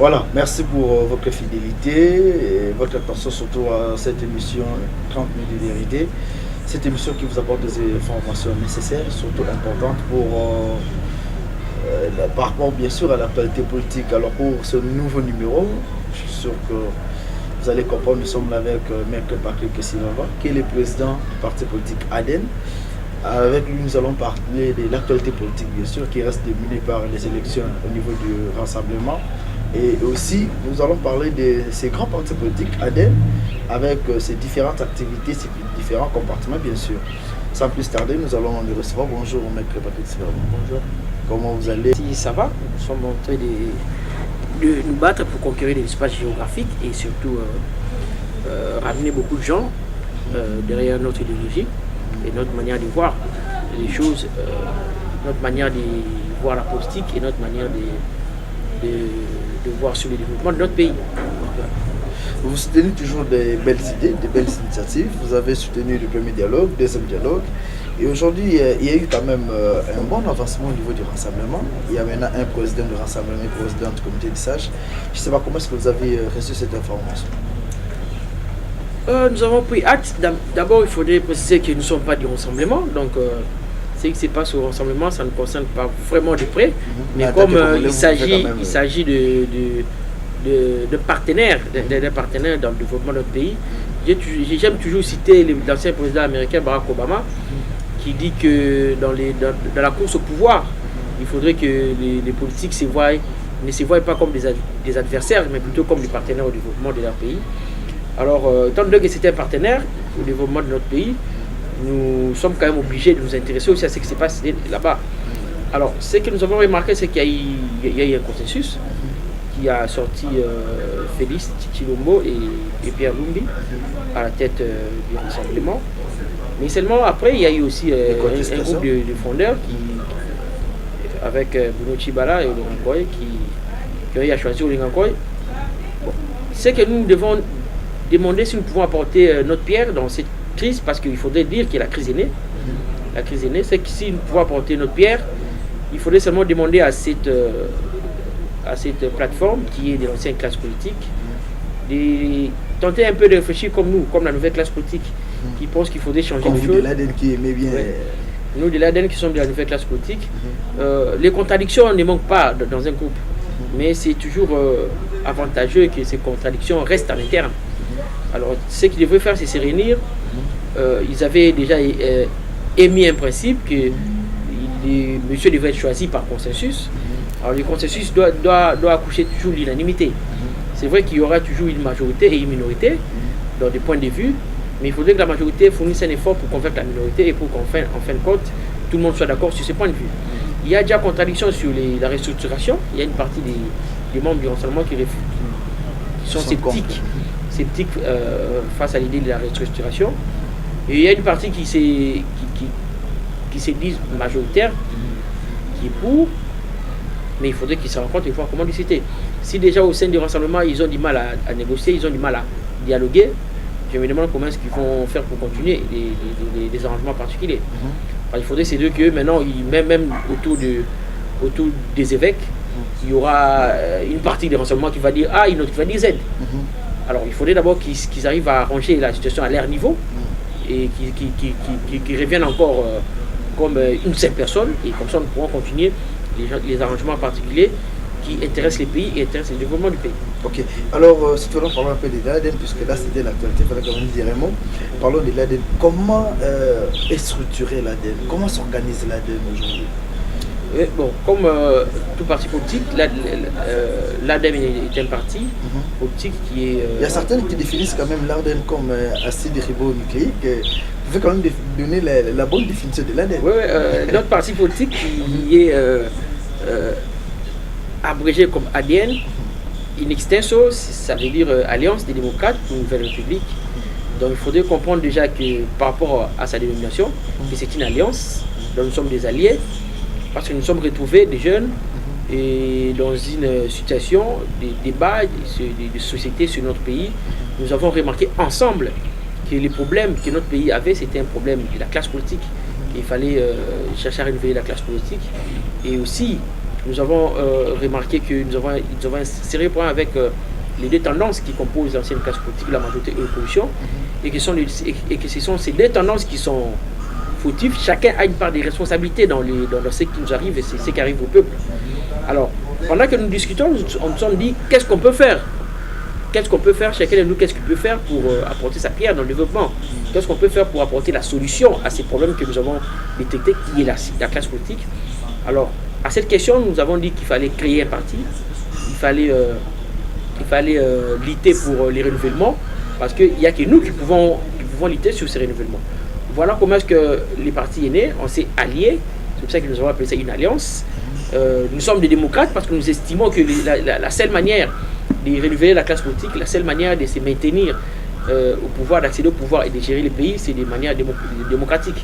Voilà, merci pour votre fidélité et votre attention surtout à cette émission 30 minutes de vérité. Cette émission qui vous apporte des informations nécessaires, surtout importantes par rapport bien sûr à l'actualité politique. Alors pour ce nouveau numéro, je suis sûr que vous allez comprendre, nous sommes là avec Maître Patrick Kessilava, qui est le président du parti politique ADEN. Avec lui, nous allons parler de l'actualité politique, bien sûr, qui reste dominée par les élections au niveau du rassemblement. Et aussi, nous allons parler de ces grands partis politiques ADEN, avec ses différentes activités, ses différents comportements, bien sûr. Sans plus tarder, nous allons le recevoir. Bonjour, Maître Patrick Kessilava. Bonjour. Comment vous allez? Si ça va, nous sommes en train de nous battre pour conquérir des espaces géographiques et surtout ramener beaucoup de gens derrière notre idéologie et notre manière de voir les choses, notre manière de voir la politique et notre manière de voir sur le développement de notre pays. Vous soutenez toujours des belles idées, des belles initiatives. Vous avez soutenu le premier dialogue, le deuxième dialogue. Et aujourd'hui, il y a eu quand même un bon avancement au niveau du rassemblement. Il y a maintenant un président de rassemblement, un président du comité de sages. Je ne sais pas comment est-ce que vous avez reçu cette information. Nous avons pris acte. D'abord, il faudrait préciser que nous ne sommes pas du rassemblement. Donc, ce qui se passe au rassemblement, ça ne nous concerne pas vraiment de près. Mais comme il s'agit de partenaires, d'un partenaire dans le développement de notre pays, j'aime toujours citer l'ancien président américain Barack Obama, qui dit que dans la course au pouvoir, il faudrait que les politiques ne se voient pas comme des adversaires, mais plutôt comme des partenaires au développement de leur pays. Alors, étant donné que c'était un partenaire au développement de notre pays, nous sommes quand même obligés de nous intéresser aussi à ce qui se passe là-bas. Alors, ce que nous avons remarqué, c'est qu'il y a eu un consensus qui a sorti Félix Tshilombo et Pierre Lumbi à la tête du rassemblement. Mais seulement après, il y a eu aussi un groupe de fondeurs avec Bruno Tshibala et Laurent Koy qui ont eu à choisir Laurent Koy. Bon. C'est que nous devons demander si nous pouvons apporter notre pierre dans cette crise, parce qu'il faudrait dire que la crise est née. La crise est née, c'est que si nous pouvons apporter notre pierre, il faudrait seulement demander à cette plateforme qui est de l'ancienne classe politique de tenter un peu de réfléchir comme nous, comme la nouvelle classe politique qui pense qu'il faudrait changer comme les vous choses. De l'ADEN qui aimait bien. Ouais. Nous de l'ADEN qui sommes de la nouvelle classe politique, les contradictions ne manquent pas dans un groupe, mais c'est toujours avantageux que ces contradictions restent à l'interne. Alors ce qu'ils devraient faire, c'est se réunir. Ils avaient déjà émis un principe que monsieur devrait être choisi par consensus. Alors le consensus doit accoucher toujours l'unanimité. C'est vrai qu'il y aura toujours une majorité et une minorité dans des points de vue, mais il faudrait que la majorité fournisse un effort pour convaincre la minorité et pour qu'en fin de compte, tout le monde soit d'accord sur ces points de vue. Il y a déjà contradiction sur la restructuration. Il y a une partie des membres du rassemblement qui sont sceptiques face à l'idée de la restructuration. Et il y a une partie qui se disent majoritaire, qui est pour, mais il faudrait qu'ils se rencontrent et voir comment discuter. Si déjà au sein du rassemblement, ils ont du mal à négocier, ils ont du mal à dialoguer, je me demande comment est-ce qu'ils vont faire pour continuer des arrangements particuliers. Alors, il faudrait ces deux que maintenant, même autour des évêques, il y aura une partie des rassemblements qui va dire A, une autre qui va dire Z. Alors il faudrait d'abord qu'ils arrivent à arranger la situation à leur niveau et qu'ils reviennent encore comme une seule personne, et comme ça nous pourrons continuer les arrangements particuliers qui intéressent les pays et intéressent le développement du pays. Ok, alors si tu veux parler un peu de l'ADEN, puisque là c'était l'actualité, il fallait quand même dire un mot. Parlons de l'ADEN. Comment est structuré l'ADEN? Comment s'organise l'ADEN aujourd'hui? Bon, comme tout parti politique, l'ADEN est un parti politique qui est... Il y a certains qui définissent quand même l'ADEN comme acide ribonucléique. Vous pouvez quand même donner la bonne définition de l'ADEN. Oui, notre parti politique qui est abrégé comme ADN, in extenso, ça veut dire Alliance des démocrates pour une nouvelle république. Donc il faudrait comprendre déjà que par rapport à sa dénomination, que c'est une alliance, dont nous sommes des alliés, parce que nous sommes retrouvés des jeunes et dans une situation de débat de société sur notre pays. Nous avons remarqué ensemble que les problèmes que notre pays avait, c'était un problème de la classe politique. Il fallait chercher à renouveler la classe politique et aussi nous avons remarqué que nous avons un sérieux problème avec les deux tendances qui composent l'ancienne classe politique, la majorité et l'opposition, et que ce sont ces deux tendances qui sont fautives. Chacun a une part de responsabilité dans ce qui nous arrive et ce qui arrive au peuple. Alors, pendant que nous discutons, on nous sommes dit qu'est-ce qu'on peut faire. Qu'est-ce qu'on peut faire, chacun de nous, qu'est-ce qu'il peut faire pour apporter sa pierre dans le développement? Qu'est-ce qu'on peut faire pour apporter la solution à ces problèmes que nous avons détectés, qui est la classe politique? Alors, à cette question, nous avons dit qu'il fallait créer un parti, il fallait lutter pour les renouvellements, parce qu'il n'y a que nous qui pouvons lutter sur ces renouvellements. Voilà comment est-ce que les partis est né, on s'est alliés, c'est pour ça que nous avons appelé ça une alliance. Nous sommes des démocrates parce que nous estimons que la seule manière de renouveler la classe politique, la seule manière de se maintenir au pouvoir, d'accéder au pouvoir et de gérer le pays, c'est de manière démocratique.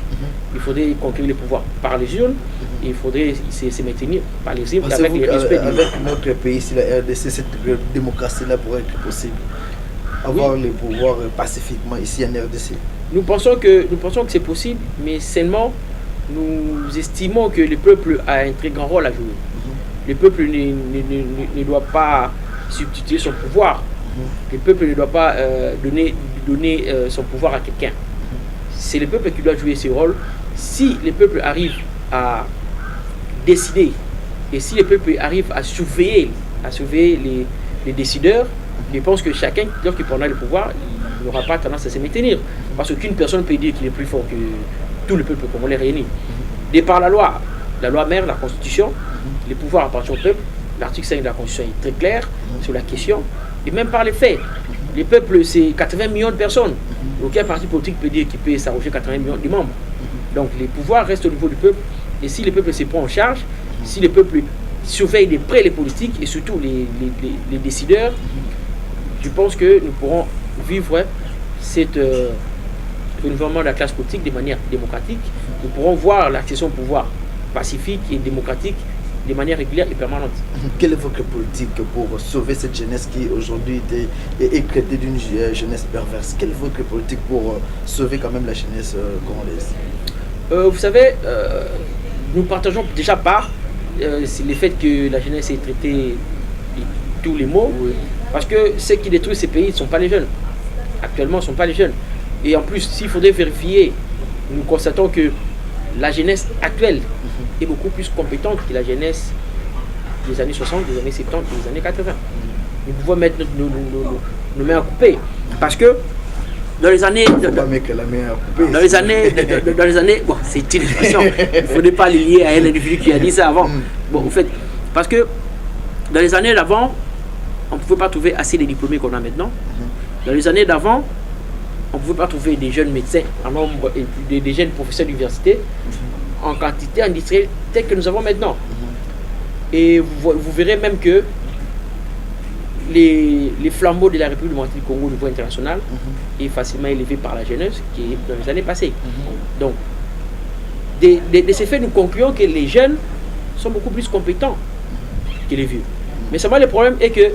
Il faudrait conquérir le pouvoir par les urnes, et il faudrait se maintenir par les urnes avec les respects. Avec notre pays, ici, la RDC, cette démocratie-là pourrait être possible. Avoir le pouvoir pacifiquement ici en RDC. Nous pensons que c'est possible, mais seulement nous estimons que le peuple a un très grand rôle à jouer. Le peuple ne doit pas substituer son pouvoir. Le peuple ne doit pas donner son pouvoir à quelqu'un. C'est le peuple qui doit jouer ce rôle. Si le peuple arrive à décider et si le peuple arrive à surveiller les décideurs, je pense que chacun, lorsqu'il prendra le pouvoir, il n'aura pas tendance à se maintenir. Parce qu'aucune personne peut dire qu'il est plus fort que tout le peuple congolais réuni. De par la loi mère, la Constitution, les pouvoirs appartiennent au peuple. L'article 5 de la Constitution est très clair sur la question. Et même par les faits, les peuples, c'est 80 millions de personnes. Aucun parti politique peut dire qu'il peut s'arroger 80 millions de membres. Donc les pouvoirs restent au niveau du peuple. Et si le peuple se prend en charge, si le peuple surveille de près les politiques et surtout les décideurs, je pense que nous pourrons vivre cette renouvellement de la classe politique de manière démocratique. Nous pourrons voir l'accession au pouvoir pacifique et démocratique de manière régulière et permanente. Quelle est votre politique pour sauver cette jeunesse qui aujourd'hui est traitée d'une jeunesse perverse? Quelle est votre politique pour sauver quand même la jeunesse congolaise? Vous savez, nous partageons déjà pas c'est le fait que la jeunesse est traitée de tous les maux, parce que ceux qui détruisent ces pays ne sont pas les jeunes. Actuellement, ce ne sont pas les jeunes. Et en plus, s'il faudrait vérifier, nous constatons que la jeunesse actuelle est beaucoup plus compétente que la jeunesse des années 60, des années 70, des années 80. Nous pouvons mettre nos mains à couper. Parce que dans les années... Dans les années... Bon, c'est une expression. Il ne faudrait pas le lier à un individu qui a dit ça avant. Bon, en fait, parce que dans les années d'avant, on ne pouvait pas trouver assez de diplômés qu'on a maintenant. Dans les années d'avant, on ne pouvait pas trouver des jeunes médecins en nombre et des jeunes professeurs d'université en quantité industrielle telle que nous avons maintenant. Et vous verrez même que les flambeaux de la République démocratique du Congo au niveau international est facilement élevé par la jeunesse qui est dans les années passées. Donc, de ces faits, nous concluons que les jeunes sont beaucoup plus compétents que les vieux. Mais seulement le problème est que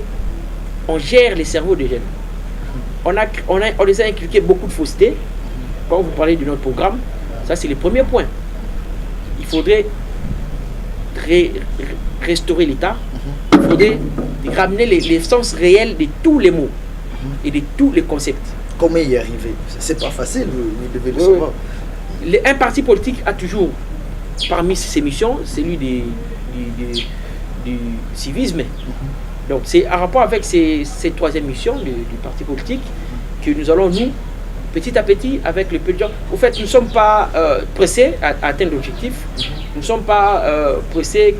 on gère les cerveaux des jeunes. On les a inculqué beaucoup de fausseté. Quand vous parlez de notre programme, ça c'est le premier point. Il faudrait restaurer l'État. Il faudrait ramener l'essence réelle de tous les mots et de tous les concepts. Comment y arriver? C'est pas facile, vous devez le savoir. Un parti politique a toujours, parmi ses missions, celui du civisme. Donc c'est en rapport avec cette troisième mission du parti politique que nous allons, nous, petit à petit, avec le peu de gens... Au fait, nous ne sommes pas pressés à atteindre l'objectif. Nous ne sommes pas pressés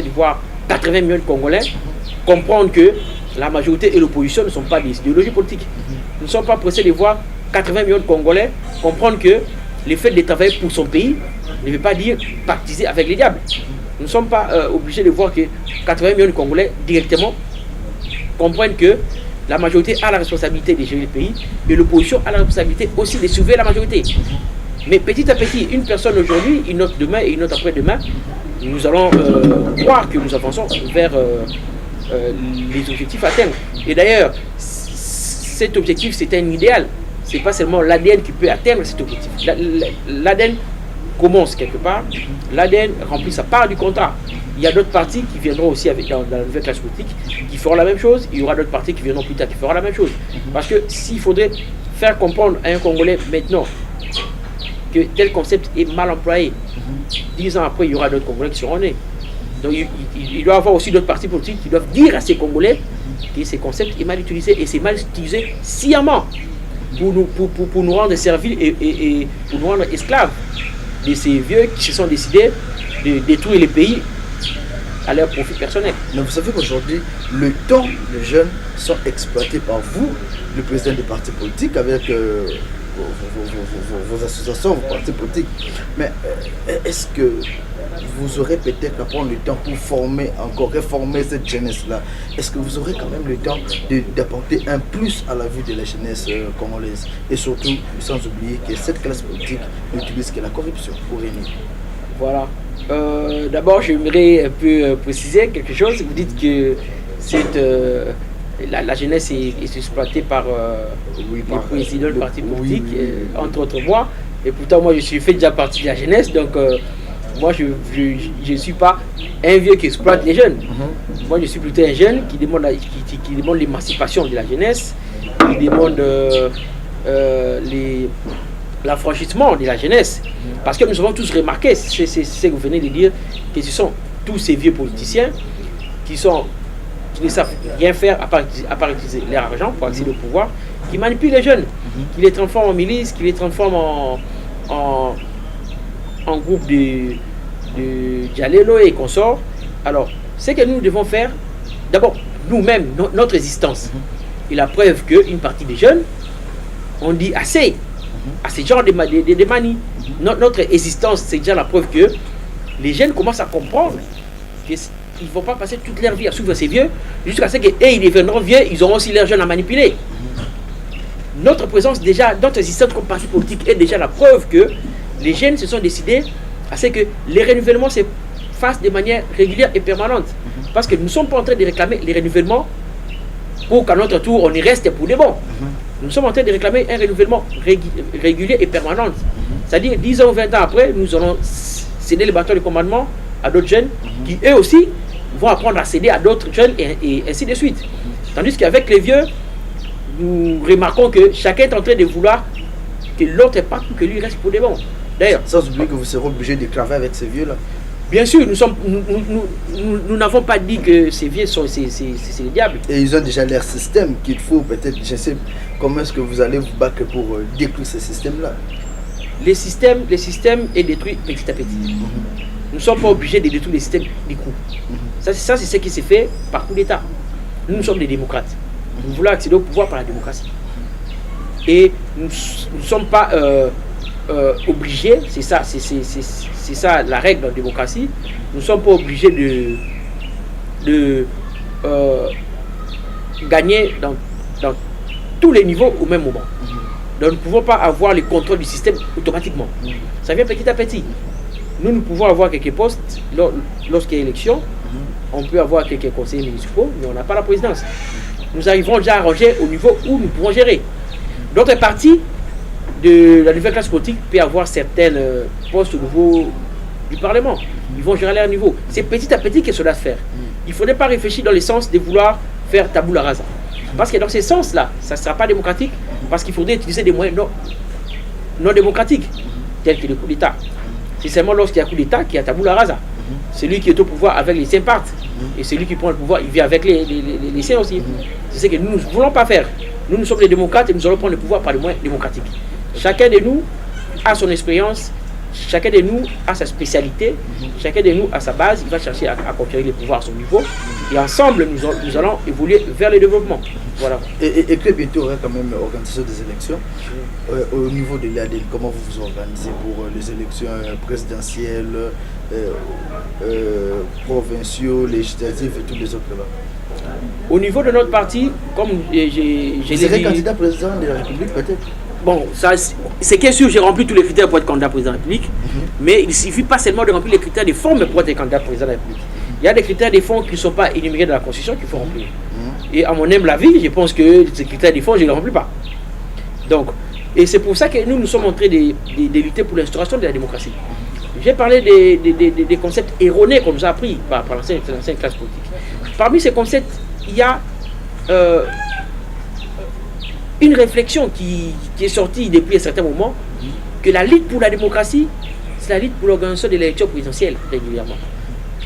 de voir 80 millions de Congolais comprendre que la majorité et l'opposition ne sont pas des idéologies politiques. Nous ne sommes pas pressés de voir 80 millions de Congolais comprendre que le fait de travailler pour son pays ne veut pas dire partiser avec les diables. Nous ne sommes pas obligés de voir que 80 millions de Congolais directement comprennent que la majorité a la responsabilité de gérer le pays et l'opposition a la responsabilité aussi de sauver la majorité. Mais petit à petit, une personne aujourd'hui, une autre demain et une autre après-demain, nous allons croire que nous avançons vers les objectifs à atteindre. Et d'ailleurs, cet objectif, c'est un idéal. Ce n'est pas seulement l'ADN qui peut atteindre cet objectif. L'ADN commence quelque part, l'ADN remplit sa part du contrat. il y a d'autres partis qui viendront aussi dans la nouvelle classe politique, qui feront la même chose. Il y aura d'autres partis qui viendront plus tard, qui feront la même chose. Parce que s'il faudrait faire comprendre à un Congolais maintenant que tel concept est mal employé, 10 ans après, il y aura d'autres Congolais qui seront nés. Donc il doit y avoir aussi d'autres partis politiques qui doivent dire à ces Congolais que ces concepts est mal utilisé, et c'est mal utilisé sciemment pour nous rendre serviles et pour nous rendre esclaves de ces vieux qui se sont décidés de détruire les pays à leur profit personnel. Mais vous savez qu'aujourd'hui, le temps des jeunes sont exploités par vous, le président des partis politiques, avec vos associations, vos partis politiques. Mais est-ce que vous aurez peut-être à prendre le temps pour former encore, réformer cette jeunesse-là? Est-ce que vous aurez quand même le temps d'apporter un plus à la vie de la jeunesse congolaise? Et surtout, sans oublier que cette classe politique n'utilise que la corruption pour régner. Voilà. D'abord, j'aimerais un peu préciser quelque chose. Vous dites que la jeunesse est exploitée par les présidents de partis politiques, entre autres moi. Et pourtant, moi, je fais déjà partie de la jeunesse. Donc, moi, je ne suis pas un vieux qui exploite les jeunes. Moi, je suis plutôt un jeune qui demande l'émancipation de la jeunesse, qui demande l'affranchissement de la jeunesse. Parce que nous avons tous remarqué, c'est ce que vous venez de dire, que ce sont tous ces vieux politiciens qui ne savent rien faire à part utiliser leur argent pour accéder au pouvoir, qui manipulent les jeunes, qui les transforment en milices, qui les transforment en groupe de Dialelo et consorts. Alors, ce que nous devons faire, d'abord, nous-mêmes, notre existence, et la preuve qu'une partie des jeunes ont dit assez à ce genre de manies. Notre existence, c'est déjà la preuve que les jeunes commencent à comprendre qu'ils ne vont pas passer toute leur vie à suivre ces vieux, jusqu'à ce qu'ils deviendront vieux, ils auront aussi leurs jeunes à manipuler. Notre présence déjà, notre existence comme parti politique est déjà la preuve que les jeunes se sont décidés à ce que les renouvellements se fassent de manière régulière et permanente. Parce que nous ne sommes pas en train de réclamer les renouvellements pour qu'à notre tour on y reste pour de bon. Nous sommes en train de réclamer un renouvellement régulier et permanent. C'est-à-dire 10 ans ou 20 ans après, nous allons céder le bâton de commandement à d'autres jeunes qui eux aussi vont apprendre à céder à d'autres jeunes et ainsi de suite. Tandis qu'avec les vieux, nous remarquons que chacun est en train de vouloir que l'autre parte pour que lui reste pour de bon. D'ailleurs, sans oublier que vous serez obligé de travailler avec ces vieux-là. Bien sûr, nous n'avons pas dit que ces vieux sont c'est le diable. Et ils ont déjà leur système qu'il faut peut-être, je sais comment est-ce que vous allez vous battre pour détruire ce système-là. Le système est détruit petit à petit. Nous ne sommes pas obligés de détruire le système du coup. Ça, c'est ce qui s'est fait par coup d'État. Nous sommes des démocrates. Nous voulons accéder au pouvoir par la démocratie. Et nous ne sommes pas obligés, c'est ça la règle de la démocratie, nous ne sommes pas obligés de gagner dans tous les niveaux au même moment. Donc nous ne pouvons pas avoir le contrôle du système automatiquement. Ça vient petit à petit. Nous pouvons avoir quelques postes lorsqu'il y a élection, on peut avoir quelques conseillers municipaux, mais on n'a pas la présidence. Nous arriverons déjà à ranger au niveau où nous pouvons gérer. D'autres partis de la nouvelle classe politique peuvent avoir certains postes au niveau du Parlement. Ils vont gérer à leur niveau. C'est petit à petit que cela se fait. Il ne faudrait pas réfléchir dans le sens de vouloir faire tabula rasa. Parce que dans ce sens-là, ça ne sera pas démocratique, parce qu'il faudrait utiliser des moyens non démocratiques, tels que le coup d'État. C'est seulement lorsqu'il y a coup d'État qu'il y a tabula rasa. Celui qui est au pouvoir avec les siens partent. Et celui qui prend le pouvoir, il vit avec les siens aussi. C'est ce que nous ne voulons pas faire. Nous sommes des démocrates et nous allons prendre le pouvoir par les moyens démocratiques. Chacun de nous a son expérience, chacun de nous a sa spécialité, chacun de nous a sa base, il va chercher à conquérir le pouvoir à son niveau. Et ensemble, nous allons évoluer vers le développement. Voilà. Et très bientôt, il y aura quand même l'organisation des élections. Au niveau de l'ADN, comment vous vous organisez pour les élections présidentielles, provinciaux, législatives et tous les autres là? Au niveau de notre parti, comme j'ai vous serez candidat président de la République peut-être? Bon, c'est bien sûr, j'ai rempli tous les critères pour être candidat président de la République, mais il ne suffit pas seulement de remplir les critères de forme pour être candidat président de la République. Il y a des critères de fond qui ne sont pas énumérés dans la Constitution qu'il faut remplir. Et à mon humble avis, je pense que ces critères de fond, je ne les remplis pas. Donc, et c'est pour ça que nous sommes en train de lutter pour l'instauration de la démocratie. J'ai parlé des concepts erronés qu'on nous a appris par l'ancienne classe politique. Parmi ces concepts, il y a une réflexion qui est sortie depuis un certain moment, que la lutte pour la démocratie, c'est la lutte pour l'organisation de l'élection présidentielle régulièrement.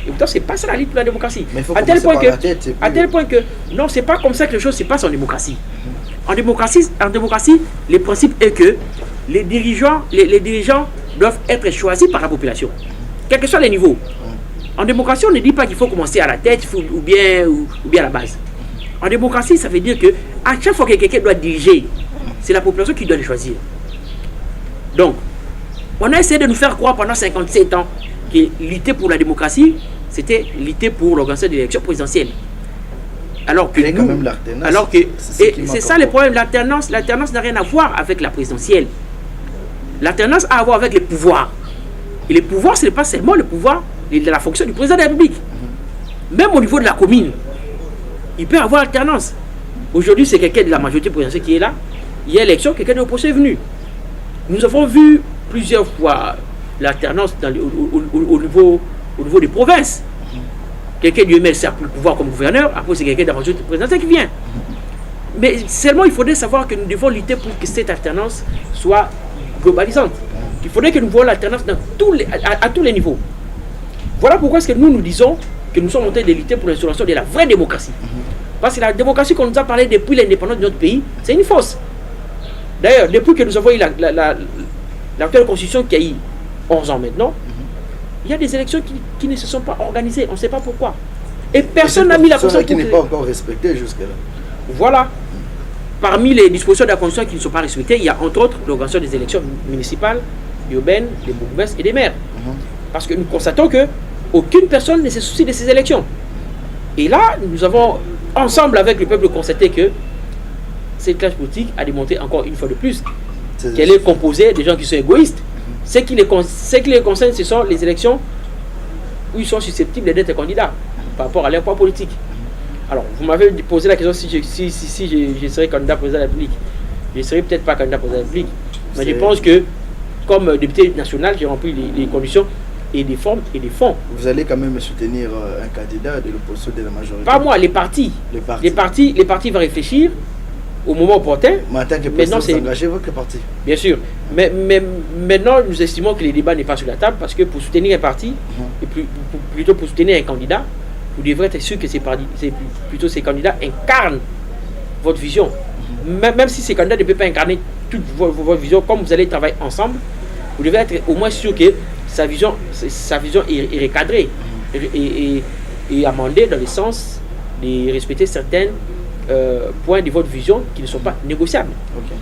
Et pourtant, c'est pas ça la lutte pour la démocratie. À tel point que, non, c'est pas comme ça que les choses se passent en démocratie. En démocratie, le principe est que les dirigeants doivent être choisis par la population, quels que soient les niveaux. En démocratie, on ne dit pas qu'il faut commencer à la tête ou bien à la base. En démocratie, ça veut dire que à chaque fois que quelqu'un doit diriger, c'est la population qui doit le choisir. Donc, on a essayé de nous faire croire pendant 57 ans que lutter pour la démocratie, c'était lutter pour l'organisation de l'élection présidentielle. Alors que c'est ça le problème. L'alternance n'a rien à voir avec la présidentielle. L'alternance a à voir avec les pouvoirs. Et les pouvoirs, ce n'est pas seulement le pouvoir de la fonction du président de la République. Même au niveau de la commune, il peut y avoir alternance. Aujourd'hui, c'est quelqu'un de la majorité présidentielle qui est là. Il y a élection, quelqu'un de l'opposition est venu. Nous avons vu plusieurs fois l'alternance au niveau des provinces. Quelqu'un du MLC a pris le pouvoir comme gouverneur, après c'est quelqu'un de la majorité présidentielle qui vient. Mais seulement il faudrait savoir que nous devons lutter pour que cette alternance soit globalisante. Il faudrait que nous voyons l'alternance à tous les niveaux. Voilà pourquoi est-ce que nous disons que nous sommes en train de lutter pour l'instauration de la vraie démocratie. Parce que la démocratie qu'on nous a parlé depuis l'indépendance de notre pays, c'est une fausse. D'ailleurs, depuis que nous avons eu l'actuelle constitution qui a eu 11 ans maintenant, il y a des élections qui ne se sont pas organisées. On ne sait pas pourquoi. Et personne n'a mis la constitution qui n'est pas encore respectée jusque-là. Voilà. Parmi les dispositions de la constitution qui ne sont pas respectées, il y a entre autres l'organisation des élections municipales, urbaines, des bourgmestres et des maires. Parce que nous constatons que aucune personne ne se soucie de ces élections. Et là, nous avons ensemble avec le peuple constaté que cette classe politique a démontré encore une fois de plus qu'elle est composée de gens qui sont égoïstes. Ce qui les concerne, ce sont les élections où ils sont susceptibles d'être candidats par rapport à leur poids politique. Alors, vous m'avez posé la question si je serais candidat président de la République. Je ne serais peut-être pas candidat président de la République. Mais je pense que, comme député national, j'ai rempli les conditions et des formes et des fonds. Vous allez quand même soutenir un candidat de l'opposition de la majorité? Pas moi, les partis. Les partis vont réfléchir au moment opportun. Mais en tant que président, vous engagez votre parti? Bien sûr. Mais maintenant, nous estimons que le débat n'est pas sur la table parce que pour soutenir un parti, et plutôt pour soutenir un candidat, vous devrez être sûr que ces candidats incarnent votre vision. Même si ces candidats ne peuvent pas incarner toute votre vision, comme vous allez travailler ensemble, vous devez être au moins sûr que sa vision est recadrée et amendée dans le sens de respecter certains points de votre vision qui ne sont pas négociables.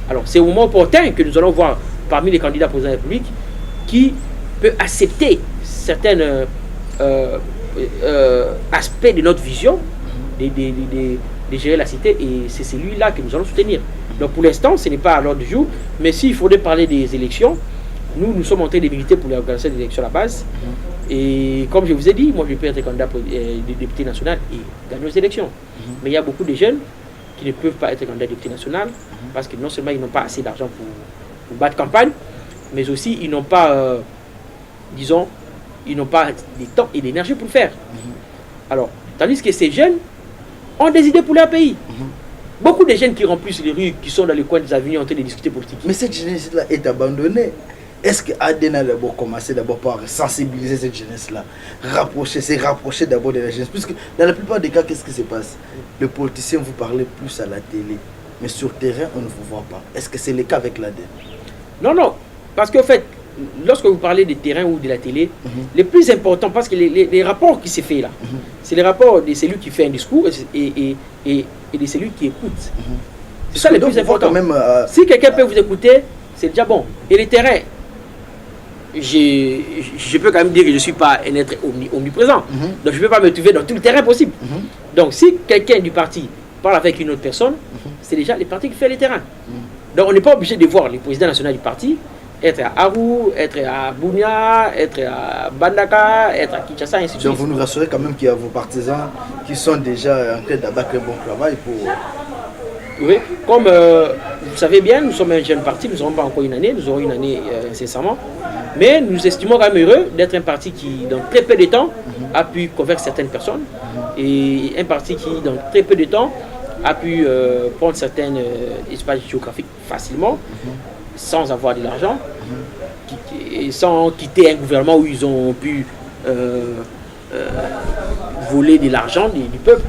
Alors, c'est au moment opportun que nous allons voir parmi les candidats présidents de la République qui peut accepter certains aspects de notre vision de gérer la cité, et c'est celui-là que nous allons soutenir. Donc, pour l'instant, ce n'est pas à l'ordre du jour, mais s'il faudrait parler des élections, nous sommes en train de militer pour l'organisation des élections à la base. Et comme je vous ai dit, moi je peux être candidat député national et gagner aux élections. Mais il y a beaucoup de jeunes qui ne peuvent pas être candidats député national parce que non seulement ils n'ont pas assez d'argent pour battre campagne, mais aussi ils n'ont pas, ils n'ont pas de temps et d'énergie pour le faire. Alors, tandis que ces jeunes ont des idées pour leur pays. Beaucoup de jeunes qui remplissent les rues, qui sont dans les coins des avenues en train de discuter politique. Mais cette jeunesse-là est abandonnée. Est-ce que Aden a d'abord commencé par sensibiliser cette jeunesse-là, se rapprocher d'abord de la jeunesse? Puisque dans la plupart des cas, qu'est-ce qui se passe? Le politicien vous parle plus à la télé, mais sur le terrain, on ne vous voit pas. Est-ce que c'est le cas avec l'Aden? Non, parce qu'en fait, lorsque vous parlez du terrain ou de la télé, le plus important, parce que les rapports qui se fait là, c'est les rapports de celui qui fait un discours et de celui qui écoute. C'est ça le plus important. Si quelqu'un peut vous écouter, c'est déjà bon. Et le terrain, je peux quand même dire que je ne suis pas un être omniprésent. Donc je ne peux pas me trouver dans tout le terrain possible. Donc si quelqu'un du parti parle avec une autre personne, c'est déjà le parti qui fait le terrain. Donc on n'est pas obligé de voir le président national du parti être à Arou, être à Bunia, être à Bandaka, être à Kinshasa, ainsi de suite. Donc vous nous rassurez quand même qu'il y a vos partisans qui sont déjà en train d'abattre un bon travail Oui, comme vous savez bien, nous sommes un jeune parti, nous n'aurons pas encore une année, nous aurons une année incessamment. Mais nous estimons quand même heureux d'être un parti qui, dans très peu de temps, a pu convaincre certaines personnes. Et un parti qui, dans très peu de temps, a pu prendre certains espaces géographiques facilement, sans avoir de l'argent, et sans quitter un gouvernement où ils ont pu voler de l'argent du peuple.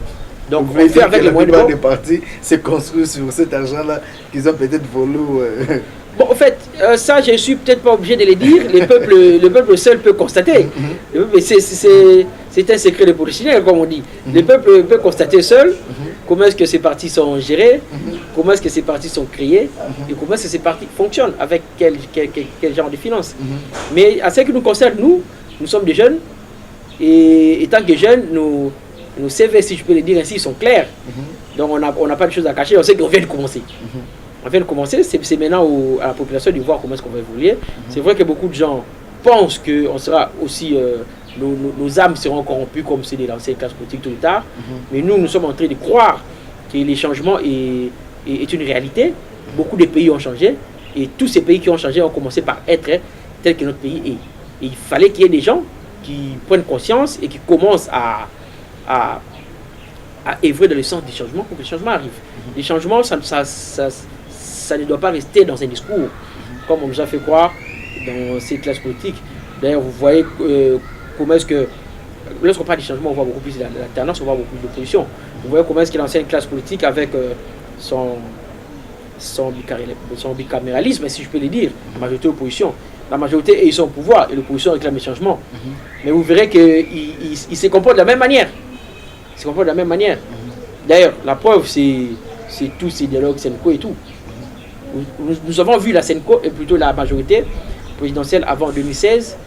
Donc, on fait avec les moyens de des partis, c'est construit sur cet argent-là qu'ils ont peut-être volé. Bon, en fait, ça, je ne suis peut-être pas obligé de le dire. Le peuple seul peut constater. C'est un secret de polichinelle, comme on dit. Le peuple peut constater seul comment est-ce que ces partis sont gérés, comment est-ce que ces partis sont créés, et comment est-ce que ces partis fonctionnent, avec quel genre de finances. Mais à ce qui nous concerne, nous sommes des jeunes, et étant que jeunes, nos CV, si je peux le dire ainsi, sont clairs. Donc on n'a pas de choses à cacher, on sait qu'on vient de commencer. On vient de commencer, c'est maintenant à la population de voir comment est-ce qu'on va évoluer. C'est vrai que beaucoup de gens pensent qu'on sera aussi, nos âmes seront corrompues comme c'est de l'ancienne classe politique tout le tard. Mais nous sommes en train de croire que les changements est une réalité. Beaucoup de pays ont changé, et tous ces pays qui ont changé ont commencé par être tel que notre pays est. Et il fallait qu'il y ait des gens qui prennent conscience et qui commencent à œuvrer dans le sens du changement pour que le changement arrive. Les changements, ça ne doit pas rester dans un discours, comme on nous a fait croire dans ces classes politiques. D'ailleurs, vous voyez comment est-ce que, lorsqu'on parle du changement, on voit beaucoup plus de l'alternance, on voit beaucoup plus d'opposition. Vous voyez comment est-ce que l'ancienne classe politique, avec son bicaméralisme, si je peux le dire, la majorité opposition. La majorité, ils sont au pouvoir et l'opposition réclame les changements. Mais vous verrez qu'ils se comportent de la même manière. Ils se comportent de la même manière. D'ailleurs, la preuve, c'est tous ces dialogues Senko et tout. Nous avons vu la Senko, et plutôt la majorité présidentielle avant 2016,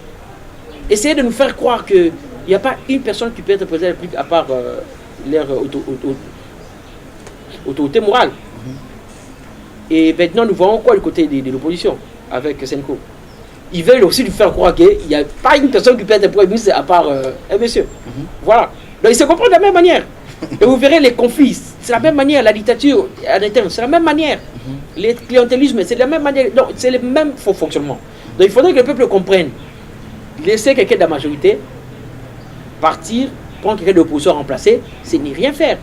essayer de nous faire croire qu'il n'y a pas une personne qui peut être président de la République à part leur autorité morale. Et maintenant, nous voyons quoi du côté de l'opposition avec Senko. Ils veulent aussi nous faire croire qu'il n'y a pas une personne qui peut être Premier ministre à part un monsieur. Voilà. Donc ils se comprennent de la même manière. Et vous verrez les conflits, c'est la même manière, la dictature à l'interne, c'est la même manière. Les clientélismes, c'est la même manière. Donc c'est le même fonctionnement. Donc il faudrait que le peuple comprenne. Laisser quelqu'un de la majorité partir, prendre quelqu'un de l'opposition remplacer, c'est n'y rien faire.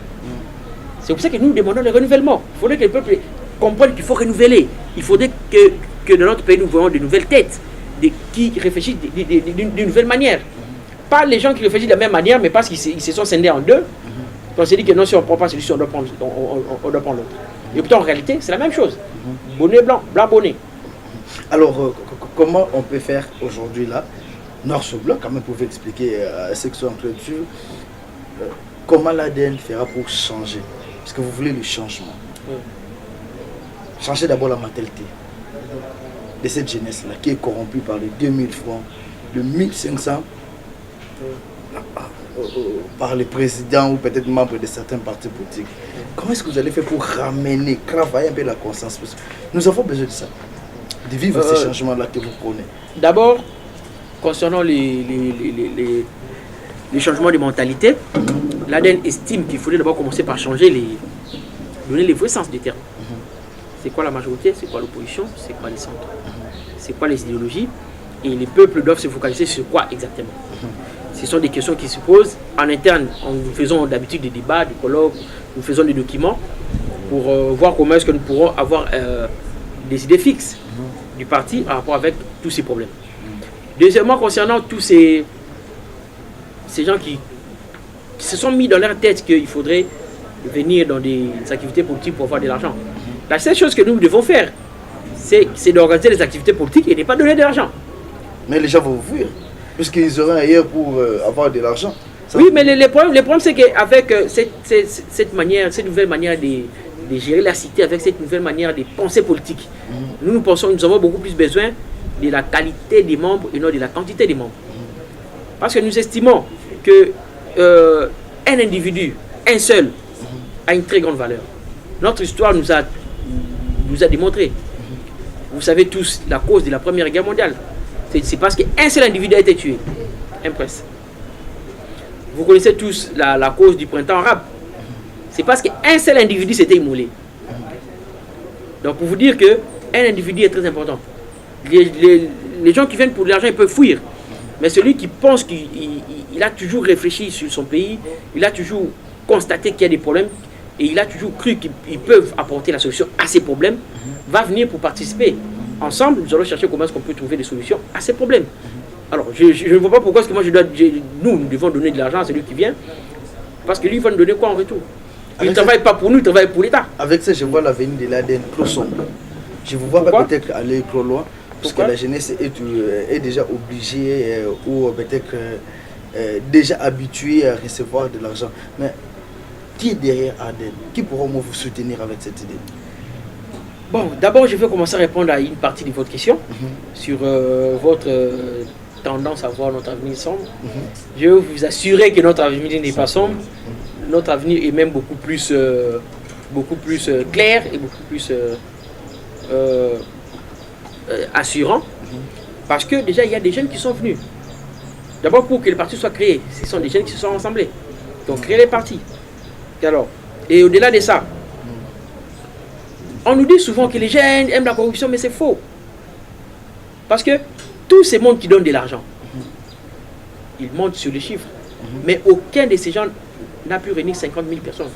C'est pour ça que nous demandons le renouvellement. Il faudrait que le peuple comprenne qu'il faut renouveler. Il faudrait que dans notre pays, nous voyons de nouvelles têtes qui réfléchissent d'une nouvelle manière. Pas les gens qui réfléchissent de la même manière, mais parce qu'ils se sont scindés en deux. On s'est dit que non, si on ne prend pas celui-ci, on doit prendre l'autre. Et pourtant, en réalité, c'est la même chose. Bonnet blanc, blanc bonnet. Alors, comment on peut faire aujourd'hui là, noir sur blanc, quand même, vous pouvez expliquer à ceux qui sont en train de suivre, comment l'ADN fera pour changer? Parce que vous voulez le changement. Changer d'abord la mentalité de cette jeunesse-là qui est corrompue par les 2000 francs, le 1500 par les présidents ou peut-être membres de certains partis politiques. Comment est-ce que vous allez faire pour ramener, travailler un peu la conscience? Parce que nous avons besoin de ça, de vivre ces changements-là que vous prenez. D'abord, concernant les changements de mentalité, l'ADN estime qu'il faudrait d'abord commencer par changer donner les vrais sens du terme. C'est quoi la majorité? C'est quoi l'opposition? C'est quoi les centres? C'est quoi les idéologies? Et les peuples doivent se focaliser sur quoi exactement? Ce sont des questions qui se posent en interne. Nous faisons d'habitude des débats, des colloques, nous faisons des documents pour voir comment est-ce que nous pourrons avoir des idées fixes du parti en rapport avec tous ces problèmes. Deuxièmement, concernant tous ces gens qui se sont mis dans leur tête qu'il faudrait venir dans des activités politiques pour avoir de l'argent. La seule chose que nous devons faire, c'est d'organiser des activités politiques et de ne pas donner de l'argent. Mais les gens vont vous fuir, puisqu'ils auront ailleurs pour avoir de l'argent. Oui, mais le problème c'est qu'avec cette nouvelle manière de gérer la cité, avec cette nouvelle manière de penser politique, nous pensons que nous avons beaucoup plus besoin de la qualité des membres et non de la quantité des membres. Parce que nous estimons que un individu, un seul, a une très grande valeur. Notre histoire nous a démontré. Vous savez tous la cause de la Première Guerre mondiale. C'est parce qu'un seul individu a été tué. Un prince. Vous connaissez tous la cause du printemps arabe. C'est parce qu'un seul individu s'était immolé. Donc pour vous dire qu'un individu est très important. Les gens qui viennent pour l'argent, ils peuvent fuir. Mais celui qui pense qu'il a toujours réfléchi sur son pays, il a toujours constaté qu'il y a des problèmes, et il a toujours cru qu'ils peuvent apporter la solution à ces problèmes, va venir pour participer. Ensemble, nous allons chercher comment est-ce qu'on peut trouver des solutions à ces problèmes. Alors, je ne vois pas pourquoi est-ce que moi nous devons donner de l'argent à celui qui vient, parce que lui, il va nous donner quoi en retour? Il ne travaille pas pour nous, il travaille pour l'État. Avec ça, je vois l'avenir de l'ADN trop sombre. Je ne vous vois pas peut-être aller trop loin, parce que la jeunesse est déjà obligée ou peut-être déjà habituée à recevoir de l'argent. Mais qui est derrière ADN? Qui pourra vous soutenir avec cette idée? Bon, d'abord, je vais commencer à répondre à une partie de votre question sur votre tendance à voir notre avenir sombre. Je veux vous assurer que notre avenir n'est pas sombre. Notre avenir est même beaucoup plus clair et beaucoup plus assurant. Parce que déjà, il y a des jeunes qui sont venus. D'abord, pour que les partis soient créés, ce sont des jeunes qui se sont rassemblés, qui ont créé les partis. Alors, et au-delà de ça, on nous dit souvent que les jeunes aiment la corruption, mais c'est faux. Parce que tous ces mondes qui donnent de l'argent, ils montent sur les chiffres. Mais aucun de ces gens n'a pu réunir 50 000 personnes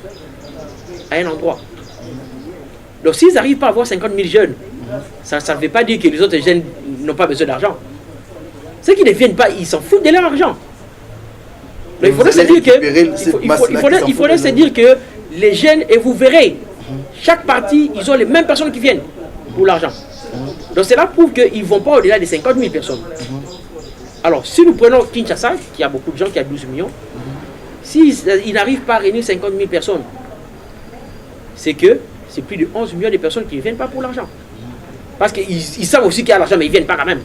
à un endroit. Donc s'ils n'arrivent pas à avoir 50 000 jeunes, ça ne veut pas dire que les autres jeunes n'ont pas besoin d'argent. Ceux qui ne viennent pas, ils s'en foutent de leur argent. Donc, il faudrait se dire que les jeunes, et vous verrez, chaque parti, ils ont les mêmes personnes qui viennent pour l'argent. Donc cela prouve qu'ils ne vont pas au-delà des 50 000 personnes. Alors si nous prenons Kinshasa, qui a beaucoup de gens, qui a 12 millions, s'ils n'arrivent pas à réunir 50 000 personnes, c'est que c'est plus de 11 millions de personnes qui ne viennent pas pour l'argent. Parce qu'ils savent aussi qu'il y a l'argent, mais ils ne viennent pas quand même.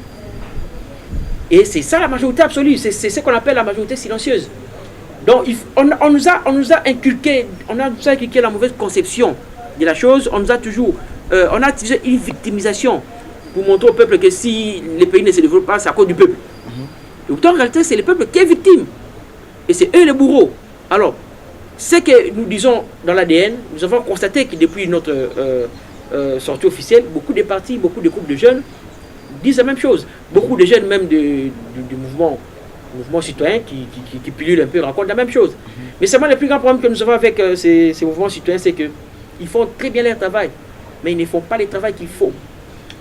Et c'est ça la majorité absolue, c'est ce qu'on appelle la majorité silencieuse. Donc on nous a inculqué la mauvaise conception de la chose. On nous a toujours on a utilisé une victimisation pour montrer au peuple que si les pays ne se développent pas, c'est à cause du peuple. Et pourtant en réalité c'est le peuple qui est victime. Et c'est eux les bourreaux. Alors, ce que nous disons dans l'ADN, nous avons constaté que depuis notre sortie officielle, beaucoup de partis, beaucoup de groupes de jeunes disent la même chose. Beaucoup de jeunes même du mouvement citoyen qui pilulent un peu racontent la même chose. Mais c'est moi le plus grand problème que nous avons avec ces mouvements citoyens, c'est qu'ils font très bien leur travail, mais ils ne font pas le travail qu'il faut.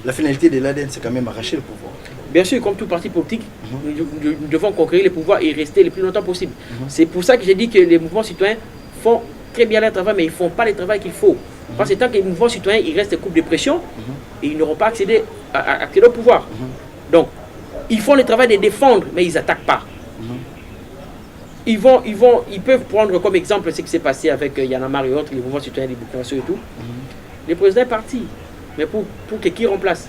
La finalité de l'ADN, c'est quand même arracher le pouvoir. Bien sûr, comme tout parti politique, nous devons conquérir le pouvoir et rester le plus longtemps possible. C'est pour ça que j'ai dit que les mouvements citoyens font très bien leur travail, mais ils ne font pas le travail qu'il faut. Parce que tant que les mouvements citoyens, ils restent coupe de pression et ils n'auront pas accédé au pouvoir. Donc, ils font le travail de défendre, mais ils n'attaquent pas. Ils peuvent prendre comme exemple ce qui s'est passé avec Yanamar et autres, les mouvements citoyens, les Burkina Faso et tout. Le président est parti, mais pour que qui remplace?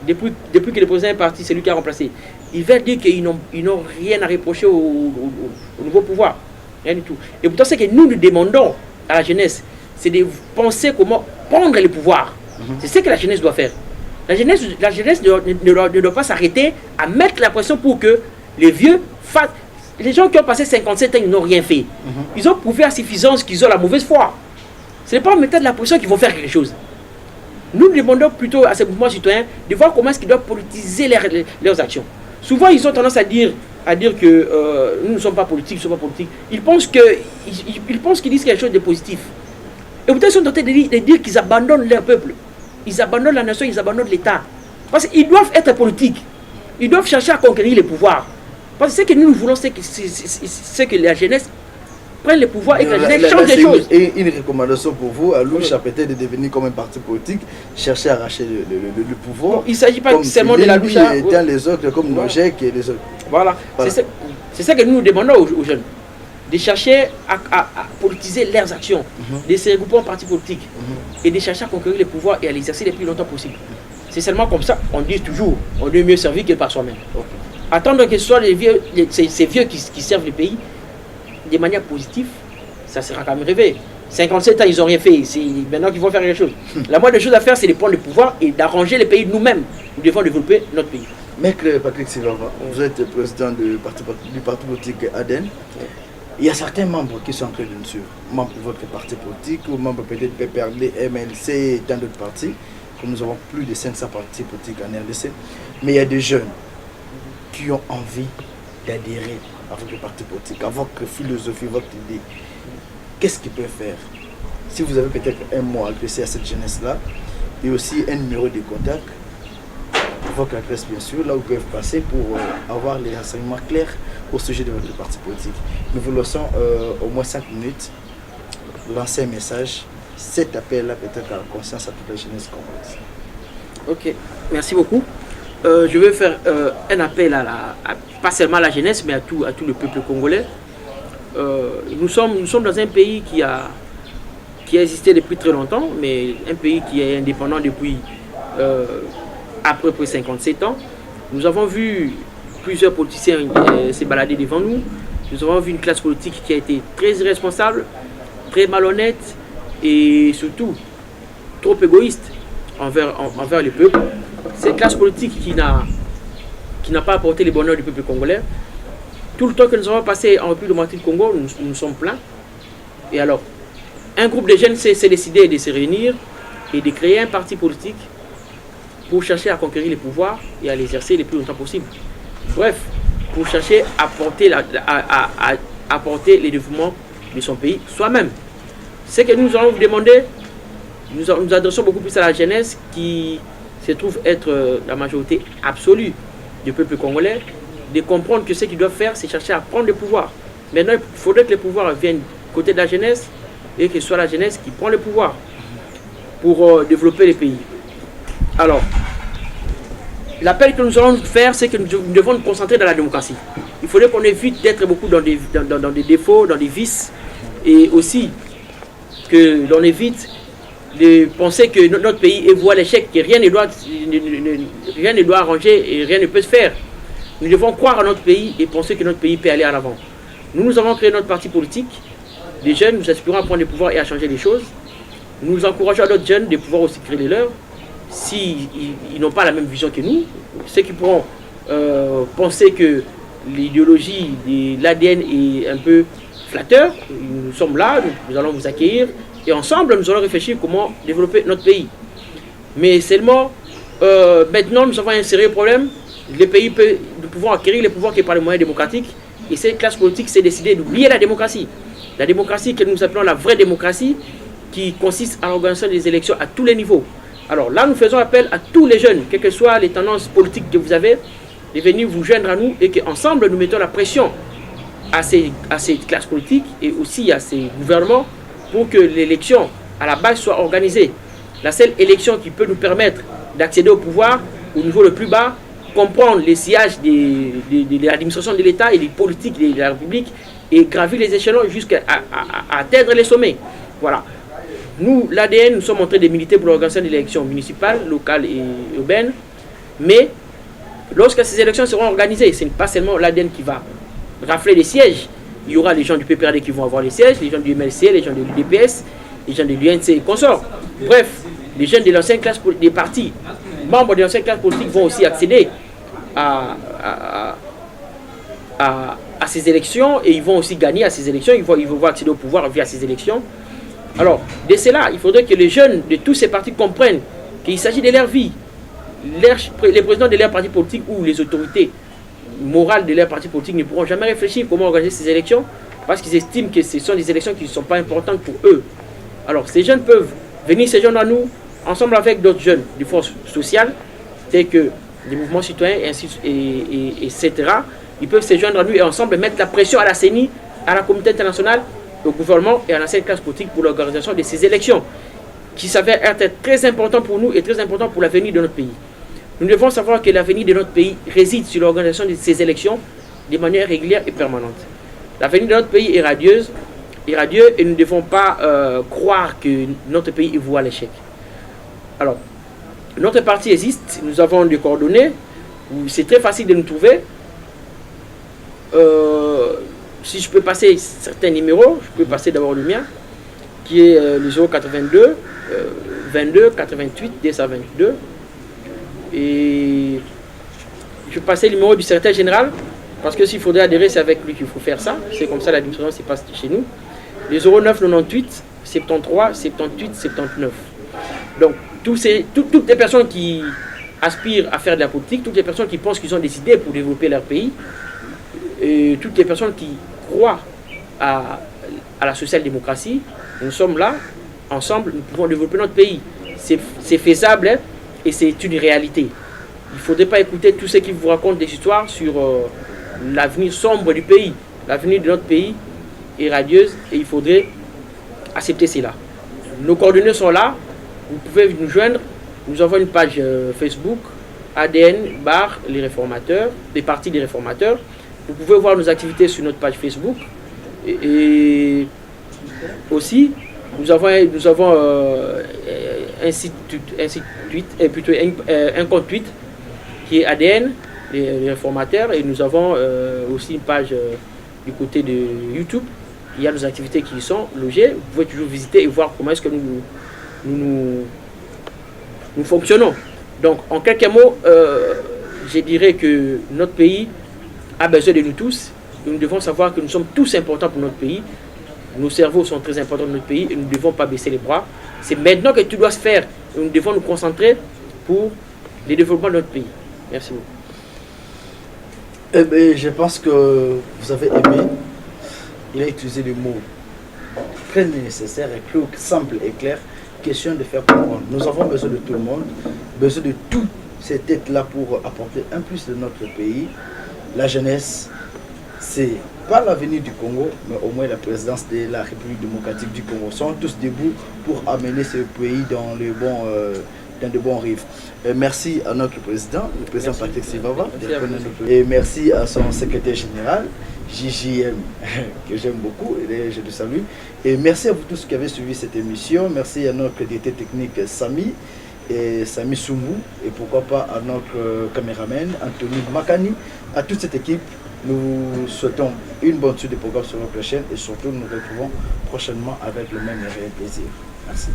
Depuis que le président est parti, c'est lui qui a remplacé. Il va dire qu'ils n'ont rien à reprocher au nouveau pouvoir. Rien du tout. Et pourtant, ce que nous demandons à la jeunesse, c'est de penser comment prendre le pouvoir. C'est ce que la jeunesse doit faire. La jeunesse ne doit pas s'arrêter à mettre la pression pour que les vieux fassent. Les gens qui ont passé 57 ans, ils n'ont rien fait. Ils ont prouvé à suffisance qu'ils ont la mauvaise foi. Ce n'est pas en mettant de la pression qu'ils vont faire quelque chose. Nous demandons plutôt à ces mouvements citoyens de voir comment est-ce qu'ils doivent politiser leurs actions. Souvent, ils ont tendance à dire que nous ne sommes pas politiques, nous ne sommes pas politiques. Ils pensent qu'ils disent quelque chose de positif. Et pourtant, ils sont tentés de dire qu'ils abandonnent leur peuple. Ils abandonnent la nation, ils abandonnent l'État. Parce qu'ils doivent être politiques. Ils doivent chercher à conquérir le pouvoir. Parce que ce que nous voulons, c'est que la jeunesse prenne le pouvoir et que la jeunesse change les choses. Et une recommandation pour vous, à Loucha, peut-être de devenir comme un parti politique, chercher à arracher le pouvoir. Bon, il ne s'agit pas seulement de la Loucha. Les autres, comme Nojek et les autres. Voilà. C'est ça que nous demandons aux jeunes. De chercher à politiser leurs actions, de se regrouper en parti politique et de chercher à conquérir le pouvoir et à l'exercer le plus longtemps possible. C'est seulement comme ça, on dit toujours, on est mieux servi que par soi-même. Attendre que ce soit ces vieux qui servent le pays de manière positive, ça sera quand même rêvé. 57 ans, ils n'ont rien fait, c'est maintenant qu'ils vont faire quelque chose. La moindre chose à faire, c'est de prendre le pouvoir et d'arranger le pays nous-mêmes. Nous devons développer notre pays. Maître Patrick Silava, vous êtes président du parti politique ADN. Il y a certains membres qui sont en train de nous suivre, membres de votre parti politique ou membres peut-être PPRD, MLC et tant d'autres partis, comme nous avons plus de 500 partis politiques en RDC, mais il y a des jeunes qui ont envie d'adhérer à votre parti politique, à votre philosophie, votre idée. Qu'est-ce qu'ils peuvent faire? Si vous avez peut-être un mot à adresser à cette jeunesse-là, et aussi un numéro de contact, votre adresse bien sûr, là où ils peuvent passer pour avoir les renseignements clairs au sujet de votre parti politique. Nous vous laissons au moins 5 minutes lancer un message, cet appel-là peut-être à la conscience à toute la jeunesse congolaise. Ok, merci beaucoup. Je vais faire un appel pas seulement à la jeunesse, mais à tout le peuple congolais. Nous sommes dans un pays qui a existé depuis très longtemps, mais un pays qui est indépendant depuis à peu près 57 ans. Nous avons vu plusieurs politiciens se balader devant nous. Nous avons vu une classe politique qui a été très irresponsable, très malhonnête et surtout trop égoïste envers le peuple. Cette classe politique qui n'a pas apporté le bonheur du peuple congolais. Tout le temps que nous avons passé en République démocratique du Congo, nous sommes pleins. Et alors, un groupe de jeunes s'est décidé de se réunir et de créer un parti politique pour chercher à conquérir les pouvoirs et à l'exercer le plus longtemps possible. Bref, pour chercher à apporter les développements de son pays soi-même. Ce que nous allons vous demander, nous adressons beaucoup plus à la jeunesse qui se trouve être la majorité absolue du peuple congolais, de comprendre que ce qu'ils doivent faire, c'est chercher à prendre le pouvoir. Maintenant, il faudrait que le pouvoir vienne côté de la jeunesse et que ce soit la jeunesse qui prend le pouvoir pour développer le pays. Alors, l'appel que nous allons faire, c'est que nous devons nous concentrer dans la démocratie. Il faudrait qu'on évite d'être beaucoup dans des défauts, dans des vices, et aussi que l'on évite de penser que notre pays est voué à l'échec, que rien ne doit arranger et rien ne peut se faire. Nous devons croire à notre pays et penser que notre pays peut aller à l'avant. Nous avons créé notre parti politique. Les jeunes, nous aspirons à prendre le pouvoir et à changer les choses. Nous encourageons d'autres jeunes de pouvoir aussi créer les leurs. S'ils n'ont pas la même vision que nous, ceux qui pourront penser que l'idéologie de l'ADN est un peu flatteur, nous sommes là, nous allons vous accueillir et ensemble nous allons réfléchir comment développer notre pays. Mais seulement maintenant nous avons un sérieux problème. Les pays peuvent pouvoir acquérir les pouvoirs que par les moyens démocratiques et cette classe politique s'est décidée d'oublier la démocratie. La démocratie que nous appelons la vraie démocratie qui consiste à l'organisation des élections à tous les niveaux. Alors là, nous faisons appel à tous les jeunes, quelles que soient les tendances politiques que vous avez, de venir vous joindre à nous et qu'ensemble, nous mettons la pression à ces classes politiques et aussi à ces gouvernements pour que l'élection à la base soit organisée. La seule élection qui peut nous permettre d'accéder au pouvoir au niveau le plus bas, comprendre les sillages de l'administration de l'État et des politiques de la République et gravir les échelons jusqu'à atteindre les sommets. Voilà. Nous, l'ADN, nous sommes en train de militer pour l'organisation des élections municipales, locales et urbaines. Mais lorsque ces élections seront organisées, ce n'est pas seulement l'ADN qui va rafler les sièges. Il y aura les gens du PPRD qui vont avoir les sièges, les gens du MLC, les gens de l'UDPS, les gens de l'UNC et consorts. Bref, les jeunes de l'ancienne classe des partis, membres de l'ancienne classe politique vont aussi accéder à ces élections et ils vont aussi gagner à ces élections. Ils vont accéder au pouvoir via ces élections. Alors, de cela, il faudrait que les jeunes de tous ces partis comprennent qu'il s'agit de leur vie. Les présidents de leur parti politique ou les autorités morales de leur parti politique ne pourront jamais réfléchir comment organiser ces élections parce qu'ils estiment que ce sont des élections qui ne sont pas importantes pour eux. Alors, ces jeunes peuvent venir se joindre à nous, ensemble avec d'autres jeunes des forces sociales, tels que les mouvements citoyens, etc. Ils peuvent se joindre à nous et ensemble mettre la pression à la CENI, à la communauté internationale, au gouvernement et à l'ancienne classe politique pour l'organisation de ces élections qui s'avèrent être très important pour nous et très important pour l'avenir de notre pays. Nous devons savoir que l'avenir de notre pays réside sur l'organisation de ces élections de manière régulière et permanente. L'avenir de notre pays est radieux et nous ne devons pas croire que notre pays est voué à l'échec. Alors, notre parti existe, nous avons des coordonnées, c'est très facile de nous trouver. Si je peux passer certains numéros, je peux passer d'abord le mien, qui est le 082 22 88 222. Et je vais passer le numéro du secrétaire général, parce que s'il faudrait adhérer, c'est avec lui qu'il faut faire ça. C'est comme ça l'administration se passe chez nous. Le 09 98 73 78 79. Donc, toutes les personnes qui aspirent à faire de la politique, toutes les personnes qui pensent qu'ils ont des idées pour développer leur pays, et toutes les personnes qui croient à la social-démocratie, nous sommes là, ensemble, nous pouvons développer notre pays. C'est faisable, hein, et c'est une réalité. Il ne faudrait pas écouter tous ceux qui vous racontent des histoires sur l'avenir sombre du pays. L'avenir de notre pays est radieuse et il faudrait accepter cela. Nos coordonnées sont là, vous pouvez nous joindre. Nous avons une page Facebook, ADN, les réformateurs, les partis des réformateurs. Vous pouvez voir nos activités sur notre page Facebook. Et aussi, nous avons un compte Twitter qui est ADN, les réformateurs, et nous avons aussi une page du côté de YouTube. Il y a nos activités qui y sont logées. Vous pouvez toujours visiter et voir comment est-ce que nous fonctionnons. Donc, en quelques mots, je dirais que notre pays a besoin de nous tous. Nous devons savoir que nous sommes tous importants pour notre pays. Nos cerveaux sont très importants pour notre pays et nous ne devons pas baisser les bras. C'est maintenant que tout doit se faire. Et nous devons nous concentrer pour le développement de notre pays. Merci beaucoup. Eh bien, je pense que vous avez aimé. Il a utilisé des mots très nécessaires, et clairs, simples et clairs. Question de faire comprendre. Nous avons besoin de tout le monde, besoin de toutes ces têtes-là pour apporter un plus de notre pays. La jeunesse, c'est pas l'avenir du Congo, mais au moins la présidence de la République démocratique du Congo. Sont tous debout pour amener ce pays dans de bons rives. Merci à notre président, le président Patrick Sivava, et merci à son secrétaire général, JJM, que j'aime beaucoup, et je le salue. Et merci à vous tous qui avez suivi cette émission. Merci à notre directeur technique Sami Soumou, et pourquoi pas à notre caméraman Anthony Makani, à toute cette équipe. Nous souhaitons une bonne suite de programmes sur notre chaîne et surtout nous retrouvons prochainement avec le même et réel plaisir. Merci.